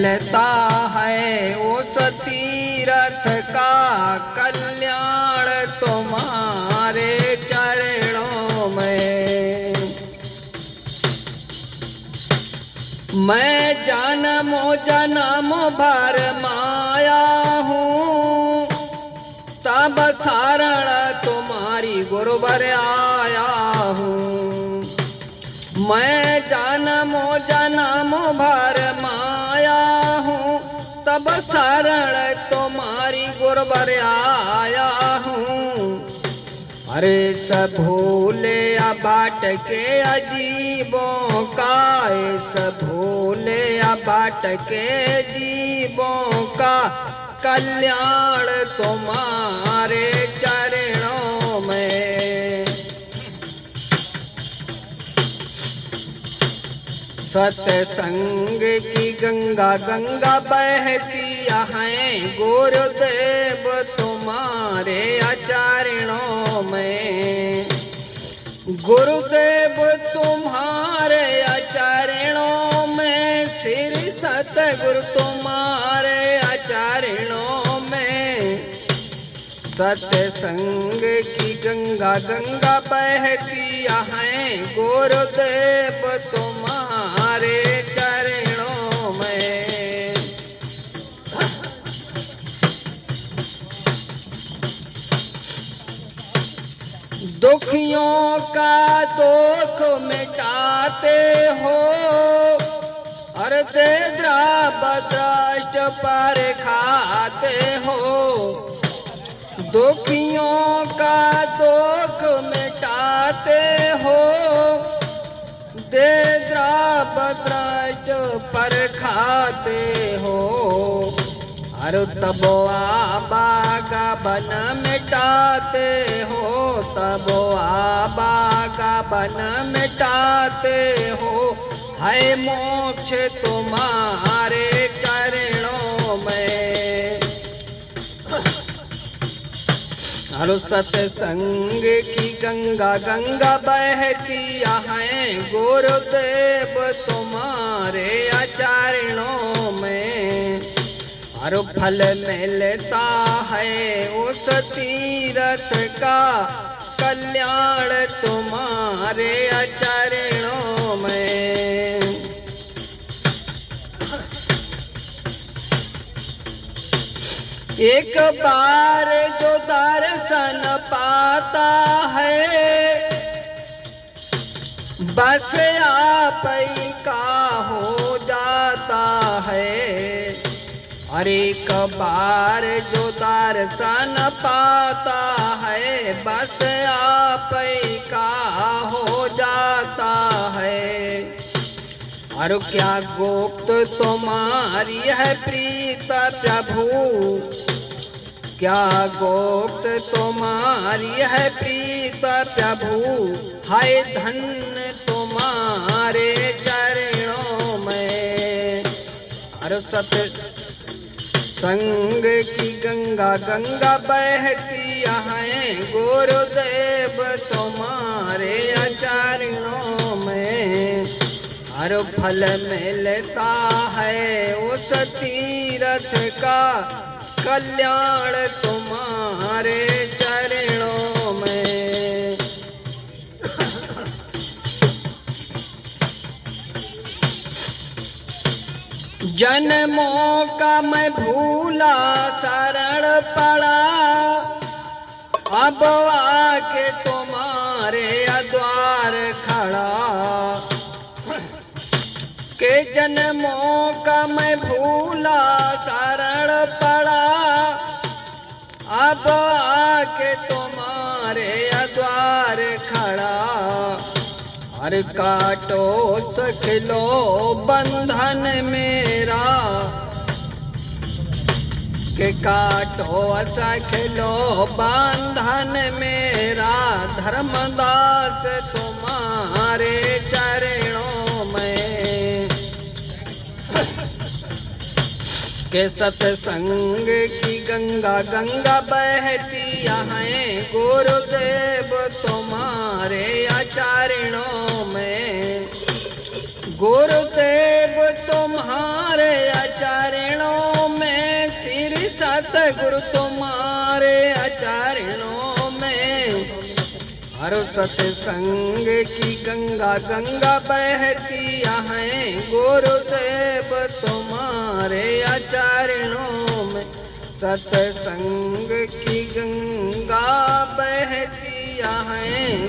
मिलता है उस तीरथ का कल्याण तुम्हारे चरणों में। मैं जन्मों जन्म भर माया हूँ, तब शरण तुम्हारी गुरुवर आया हूँ। मैं जन्मों जन्म भर माया हूँ, तब शरण तुम्हारी गुरुवर आया हूँ। अरे सब भूले बाट के अजीबों का, सब भूले बाट के जीवों का कल्याण तुम्हारे चरणों में। सत्संग की गंगा गंगा बहती है गुरुदेव तुम्हारे चरणों में। गुरुदेव तुम्हारे चरणों में, श्री सतगुरु तुम्हारे चरणों में। सत्संग की गंगा गंगा बहती है गुरुदेव तुम्हारे चरणों में। दुखियों का दुख मिटाते हो, और तेरा बद्राष्ट पर खाते हो। दुखियों का दुख मिटाते हो, तेरा बद्राष्ट पर खाते हो। अरे तब आबा का बन मिटाते हो, तब आबा का बन मिटाते हो। है मोक्ष तुम्हारे चरणों में। अरे सत्संग की गंगा गंगा बहती है गुरुदेव तुम्हारे चरणों में। और फल मिलता है उस तीरथ का कल्याण तुम्हारे चरणों में। एक बार जो दर्शन पाता है, बस आप ही का हो जाता है। और एक बार जो दर्शन पाता है, बस आप ही का हो जाता है। और क्या गुप्त तुम्हारी है प्रीत प्रभु, क्या गुप्त तुम्हारी है प्रीत प्रभु। हाय धन्य तुम्हारे चरणों में। और सत्संग की गंगा गंगा बहती है गुरुदेव तुम्हारे चरणों में। और फल मिलता है उस तीरथ का कल्याण तुम्हारे चरणों में। जन्मों का मैं भूला शरण पड़ा, अब आके तुम्हारे द्वार खड़ा। के जन्मों का मैं भूला शरण पड़ा, अब आके तुम्हारे द्वार खड़ा। हर काटो सखलो बंधन मेरा, के काटो सखलो बंधन मेरा। धर्मदास तुम्हारे चरणों में। के सत्संग की गंगा गंगा बहती है गुरुदेव तुम्हारे चरणों में। गुरुदेव तुम्हारे आचरणों में, श्री सतगुरु तुम्हारे आचरणों में, हर सत्संग की गंगा गंगा बहती है। गुरुदेव तुम्हारे आचरणों में, सत्संग की गंगा बहती है।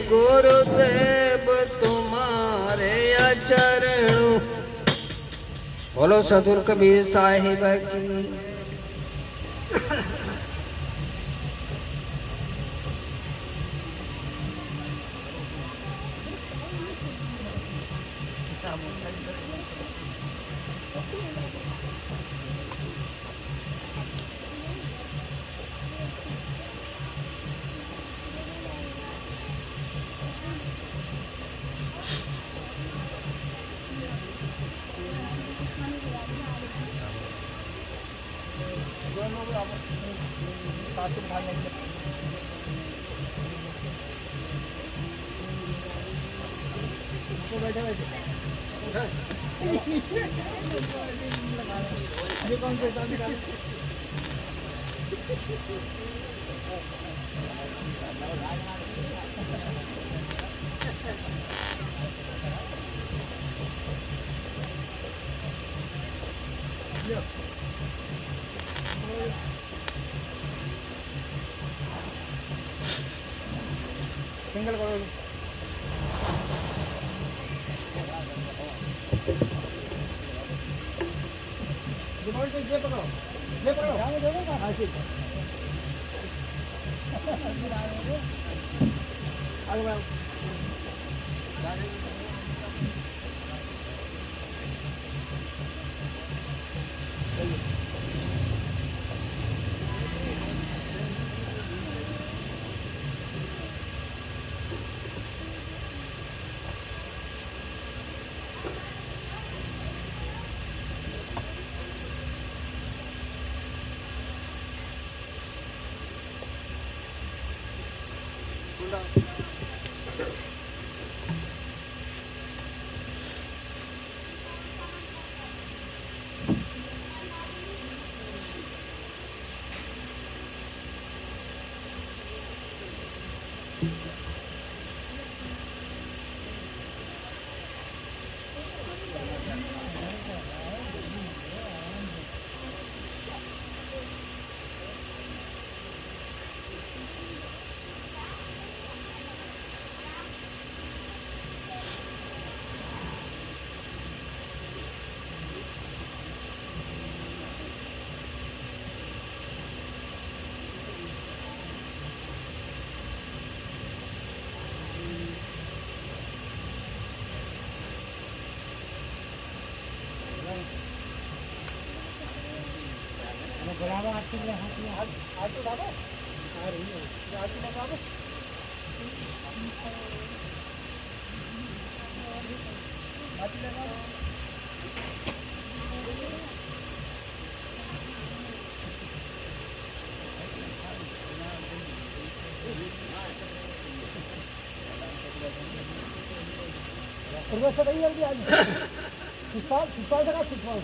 गुरुदेव तुम्हारे आचरणों। बोलो सदगुरु कबीर साहिब की। ये कौन से सिंगल करो। ये पकड़ो, ये पकड़ो। हाँ ठीक है। आगे बढ़ाओ। बराबर हाथ से हाथ तो दाबो आ रही है हाथ तो दाबो हाथ लगा और बस सही है आज सुपाल सुपाल का सुपाल